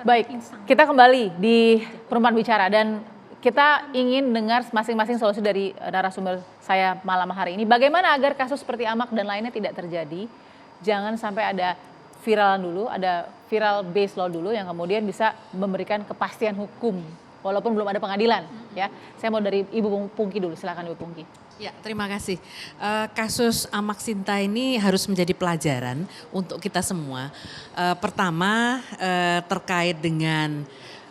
Baik, kita kembali di Perempuan Bicara dan kita ingin dengar masing-masing solusi dari narasumber saya malam hari ini. Bagaimana agar kasus seperti Amak dan lainnya tidak terjadi? Jangan sampai ada viralan dulu, ada viral based law dulu yang kemudian bisa memberikan kepastian hukum walaupun belum ada pengadilan. Ya, saya mau dari Ibu Pungki dulu. Silakan Ibu Pungki. Ya, terima kasih. Kasus Amak Sinta ini harus menjadi pelajaran untuk kita semua. Pertama, terkait dengan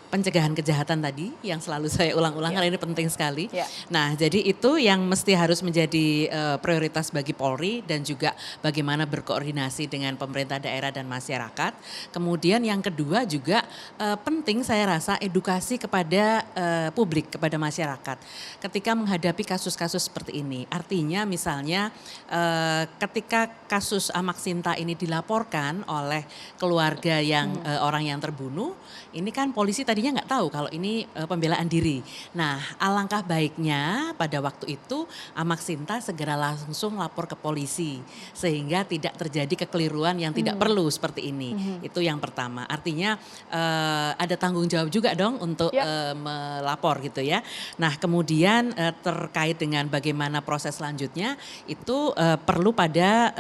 pencegahan kejahatan tadi yang selalu saya ulang-ulang karena ini penting sekali. Nah, jadi itu yang mesti harus menjadi prioritas bagi Polri dan juga bagaimana berkoordinasi dengan pemerintah daerah dan masyarakat. Kemudian yang kedua juga penting saya rasa edukasi kepada publik, kepada masyarakat ketika menghadapi kasus-kasus seperti ini. Artinya misalnya ketika kasus Amak Sinta ini dilaporkan oleh keluarga yang orang yang terbunuh, ini kan polisi tadinya nggak tahu kalau ini pembelaan diri. Nah, alangkah baiknya pada waktu itu Amak Sinta segera langsung lapor ke polisi sehingga tidak terjadi kekeliruan yang tidak perlu seperti ini. Itu yang pertama. Artinya ada tanggung jawab juga dong untuk melapor gitu ya. Nah, kemudian terkait dengan bagaimana proses selanjutnya itu perlu pada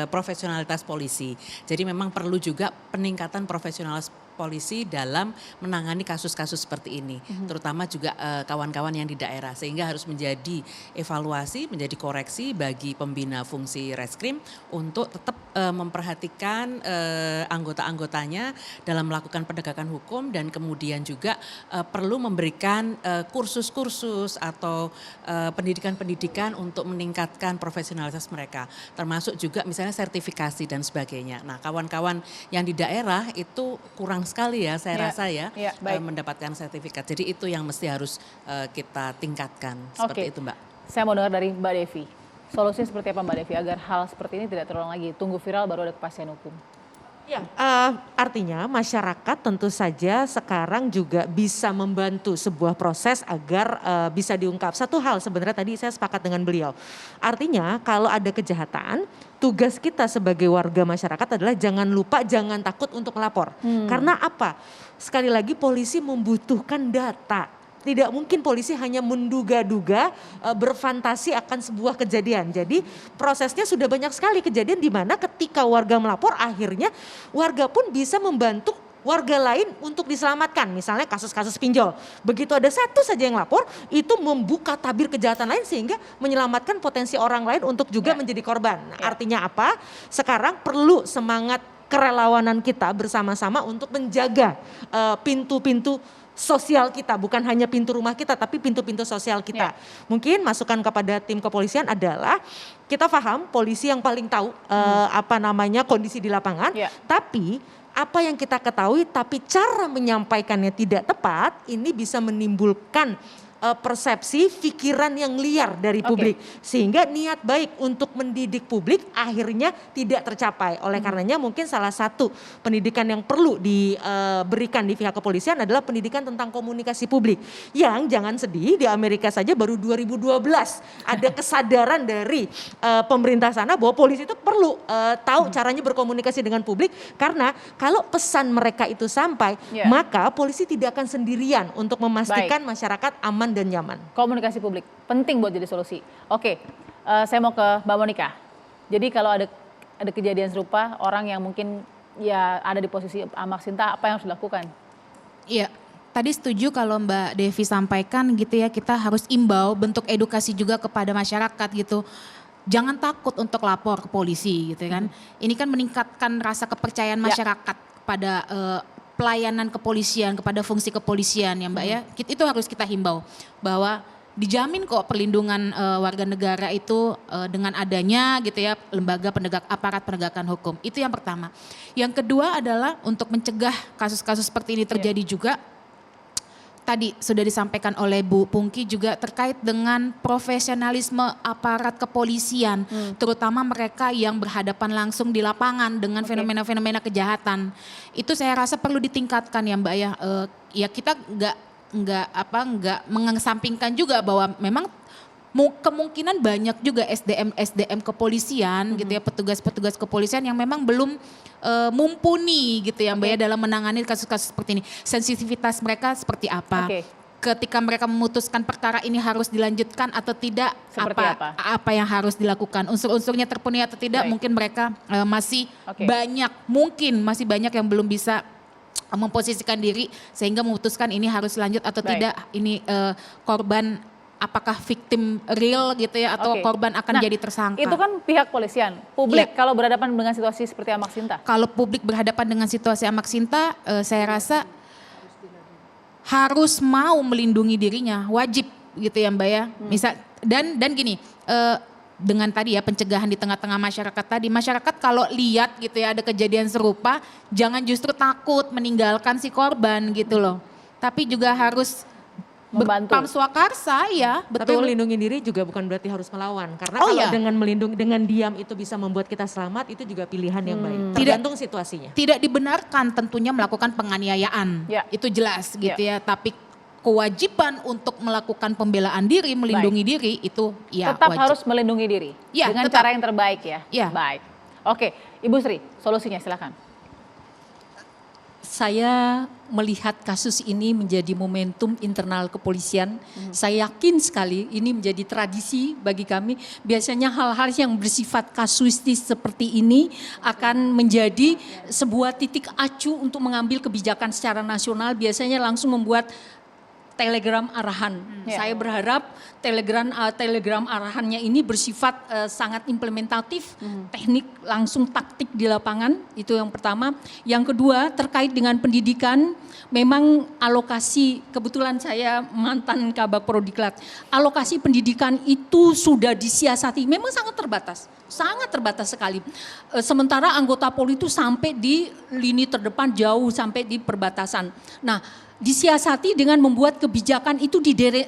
profesionalitas polisi. Jadi memang perlu juga peningkatan profesionalitas polisi dalam menangani kasus-kasus seperti ini, terutama juga kawan-kawan yang di daerah, sehingga harus menjadi evaluasi, menjadi koreksi bagi pembina fungsi reskrim untuk tetap memperhatikan anggota-anggotanya dalam melakukan penegakan hukum dan kemudian juga perlu memberikan kursus-kursus atau pendidikan-pendidikan untuk meningkatkan profesionalitas mereka, termasuk juga misalnya sertifikasi dan sebagainya. Nah, kawan-kawan yang di daerah itu kurang sekali ya saya rasa ya mendapatkan sertifikat. Jadi itu yang mesti harus kita tingkatkan seperti itu Mbak. Saya mau dengar dari Mbak Devi. Solusinya seperti apa Mbak Devi agar hal seperti ini tidak terulang lagi? Tunggu viral baru ada kepastian hukum. Ya, artinya masyarakat tentu saja sekarang juga bisa membantu sebuah proses agar bisa diungkap. Satu hal sebenarnya tadi saya sepakat dengan beliau. Artinya kalau ada kejahatan, tugas kita sebagai warga masyarakat adalah jangan lupa, jangan takut untuk melapor. Karena apa? Sekali lagi polisi membutuhkan data. Tidak mungkin polisi hanya menduga-duga berfantasi akan sebuah kejadian. Jadi prosesnya sudah banyak sekali kejadian di mana ketika warga melapor akhirnya warga pun bisa membantu warga lain untuk diselamatkan. Misalnya kasus-kasus pinjol. Begitu ada satu saja yang lapor itu membuka tabir kejahatan lain sehingga menyelamatkan potensi orang lain untuk juga menjadi korban. Artinya apa? Sekarang perlu semangat kerelawanan kita bersama-sama untuk menjaga pintu-pintu sosial kita, bukan hanya pintu rumah kita tapi pintu-pintu sosial kita. Mungkin masukan kepada tim kepolisian adalah kita paham polisi yang paling tahu kondisi di lapangan, tapi apa yang kita ketahui tapi cara menyampaikannya tidak tepat, ini bisa menimbulkan persepsi pikiran yang liar dari publik sehingga niat baik untuk mendidik publik akhirnya tidak tercapai. Oleh karenanya mungkin salah satu pendidikan yang perlu diberikan di pihak kepolisian adalah pendidikan tentang komunikasi publik yang jangan sedih di Amerika saja baru 2012 ada kesadaran dari pemerintah sana bahwa polisi itu perlu tahu caranya berkomunikasi dengan publik karena kalau pesan mereka itu sampai maka polisi tidak akan sendirian untuk memastikan masyarakat aman dan nyaman. Komunikasi publik penting buat jadi solusi. Oke, saya mau ke Mbak Monica. Jadi kalau ada kejadian serupa, orang yang mungkin ya ada di posisi Amak Sinta, apa yang harus dilakukan? Iya, tadi setuju kalau Mbak Devi sampaikan gitu ya, kita harus imbau bentuk edukasi juga kepada masyarakat gitu. Jangan takut untuk lapor ke polisi gitu kan. Ini kan meningkatkan rasa kepercayaan masyarakat kepada pelayanan kepolisian, kepada fungsi kepolisian ya Mbak ya. Itu harus kita himbau bahwa dijamin kok perlindungan warga negara itu dengan adanya gitu ya lembaga aparat penegakan hukum. Itu yang pertama. Yang kedua adalah untuk mencegah kasus-kasus seperti ini terjadi juga. Tadi sudah disampaikan oleh Bu Pungki juga terkait dengan profesionalisme aparat kepolisian, terutama mereka yang berhadapan langsung di lapangan dengan fenomena-fenomena kejahatan. Itu saya rasa perlu ditingkatkan ya Mbak ya. Ya kita nggak mengesampingkan juga bahwa memang kemungkinan banyak juga SDM kepolisian gitu ya, petugas-petugas kepolisian yang memang belum mumpuni gitu ya Mbak ya dalam menangani kasus-kasus seperti ini. Sensitivitas mereka seperti apa? Oke. Ketika mereka memutuskan perkara ini harus dilanjutkan atau tidak, Seperti apa? yang harus dilakukan, unsur-unsurnya terpenuhi atau tidak, Baik. mungkin mereka masih Oke. masih banyak yang belum bisa memposisikan diri sehingga memutuskan ini harus lanjut atau Baik. tidak, ini korban apakah victim real gitu ya atau Oke. korban akan Nah, jadi tersangka. Itu kan pihak polisian. Publik kalau berhadapan dengan situasi seperti Amak Sinta. Kalau publik berhadapan dengan situasi Amak Sinta, saya rasa harus mau melindungi dirinya, wajib gitu ya Mbak ya. Misal dan gini, dengan tadi ya pencegahan di tengah-tengah masyarakat tadi, masyarakat kalau lihat gitu ya ada kejadian serupa, jangan justru takut meninggalkan si korban gitu loh. Tapi juga harus Membantu. Pamswakarsa ya, Tapi betul. melindungi diri juga bukan berarti harus melawan. Karena Oh, kalau iya. dengan diam itu bisa membuat kita selamat, itu juga pilihan yang baik. Tidak- Tergantung situasinya. Tidak dibenarkan tentunya melakukan penganiayaan, Ya. itu jelas gitu ya. Tapi kewajiban untuk melakukan pembelaan diri, melindungi diri itu ya Tetap wajib. harus melindungi diri. Ya, dengan tetap. cara yang terbaik ya. Ya. Baik. Oke, Ibu Sri, solusinya silakan. Saya melihat kasus ini menjadi momentum internal kepolisian. Saya yakin sekali ini menjadi tradisi bagi kami. Biasanya hal-hal yang bersifat kasuistis seperti ini akan menjadi sebuah titik acuh untuk mengambil kebijakan secara nasional. Biasanya langsung membuat telegram arahan. Ya. Saya berharap telegram arahannya ini bersifat sangat implementatif, teknik langsung taktik di lapangan, itu yang pertama. Yang kedua terkait dengan pendidikan, memang alokasi, kebetulan saya mantan Kabak Prodiklat, alokasi pendidikan itu sudah disiasati, memang sangat terbatas sekali. Sementara anggota Polri itu sampai di lini terdepan jauh sampai di perbatasan. Nah, disiasati dengan membuat kebijakan itu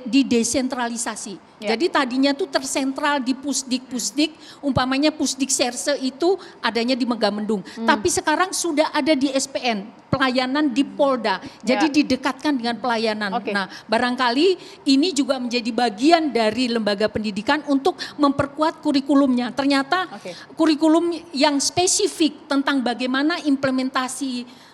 didesentralisasi. Ya. Jadi tadinya tuh tersentral di pusdik, umpamanya pusdik Serse itu adanya di Megamendung. Tapi sekarang sudah ada di SPN, pelayanan di Polda. Jadi Ya. didekatkan dengan pelayanan. Oke. Nah, barangkali ini juga menjadi bagian dari lembaga pendidikan untuk memperkuat kurikulumnya. Ternyata Oke. kurikulum yang spesifik tentang bagaimana implementasi,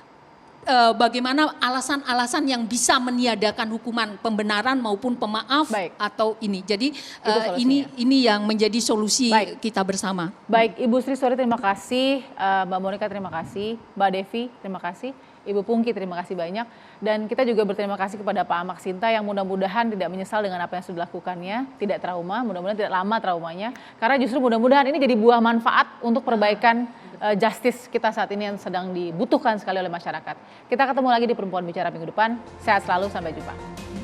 bagaimana alasan-alasan yang bisa meniadakan hukuman pembenaran maupun pemaaf Baik. atau ini. Jadi solusinya. ini yang menjadi solusi Baik. kita bersama. Baik, Ibu Sri Sori terima kasih, Mbak Monika terima kasih, Mbak Devi terima kasih, Ibu Pungki terima kasih banyak. Dan kita juga berterima kasih kepada Pak Amak Sinta yang mudah-mudahan tidak menyesal dengan apa yang sudah dilakukannya, tidak trauma, mudah-mudahan tidak lama traumanya. Karena justru mudah-mudahan ini jadi buah manfaat untuk perbaikan justice kita saat ini yang sedang dibutuhkan sekali oleh masyarakat. Kita ketemu lagi di Perempuan Bicara minggu depan. Sehat selalu, sampai jumpa.